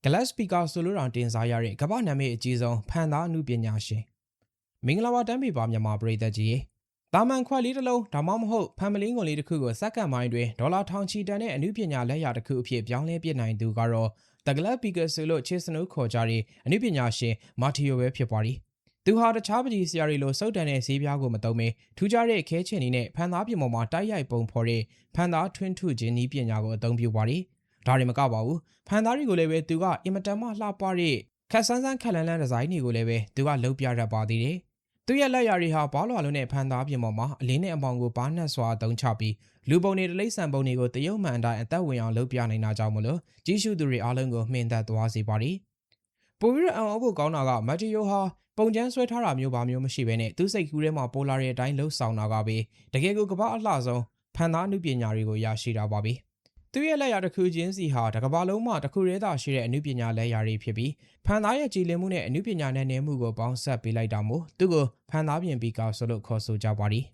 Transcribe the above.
Glass Speaker ဆိုလိုတောင်တင်စားရတဲ့ကမ္ဘာနာမည်အကြီးဆုံးဖန်သားအမှုပညာရှင်မင်္ဂလာပါတန်းပေပါမြန်မာပရိသတ်ကြီးတာမန်ခွက်လေးတစ်လုံးဒါမှမဟုတ်ဖန်မလင်းကုန်လေးတစ်ခုကိုစက္ကန့်ပိုင်းတွင်ဒေါ်လာထောင်ချီတန်တဲ့အမှုပညာလက်ရာတစ်ခုအဖြစ်ပြောင်းလဲပြနိုင်သူကတော့ The Glass Speaker ဆိုလို့ချေစနိုးခေါ်ကြတဲ့အမှုပညာရှင်မာတီယိုပဲဖြစ်ပါသည်သူဟာတခြားပကြီးဆရာတွေလိုစုပ်တန်တဲ့ဈေးပြားကိုမသုံးဘဲထူးခြားတဲ့ခဲချင်နေနဲ့ဖန်သားပြင်ပေါ်မှာတိုက်ရိုက်ပုံဖော်တဲ့ဖန်သားထွင်းထုခြင်းနည်းပညာကိုအသုံးပြုပါသည်ဒါတွေမကပါဘူးဖန်သားတွေကိုလည်းပဲသူကအင်မတန်မှလှပတဲ့ခက်ဆန်းဆန်းခက်လန်းလန်းဒီဇိုင်းတွေကိုလည်းပဲသူကလုပ်ပြတတ်ပါသေးတယ်သူရဲ့လက်ရာတွေဟာဘားလွာလုံးနဲ့ဖန်သားပြင်ပေါ်မှာအလင်းနဲ့အမောင်ကိုပါးနှက်စွာအသုံးချပြီးလူပုံတွေတလိမ့်ဆန်ပုံတွေကိုတရုတ်မှန်တိုင်းအသက်ဝင်အောင်လုပ်ပြနိုင်တာကြောင့်မလို့ကြီးစုသူတွေအားလုံးကိုမှင်သက်သွားစေပါသည်ပိုပြီးတော့အံ့ဩဖို့ကောင်းတာကမတ်တီယိုဟာပုံကျန်းဆွဲထားတာမျိုးပါမျိုးမရှိဘဲနဲ့သူစိတ်ကူးထဲမှာပေါ်လာတဲ့အတိုင်းလှုပ်ဆောင်တာကပဲတကယ်ကိုကမ္ဘာအလှဆုံးဖန်သားအမှုပညာတွေကိုရရှိတာပါပဲသူရဲ့လက်ရာတစ်ခုချင်းစီဟာတစ်ကမ္ဘာလုံးမှာတစ်ခုတည်းသာရှိတဲ့အမှုပညာလက်ရာတွေဖြစ်ပြီးဖန်သားရဲ့ကြည်လင်မှုနဲ့အမှုပညာနဲ့နေမှုကိုပေါင်းစပ်ပေးလိုက်တာမို့သူ့ကိုဖန်သားပြင်ပီကာဆိုလို့ခေါ်ဆိုကြပါသည်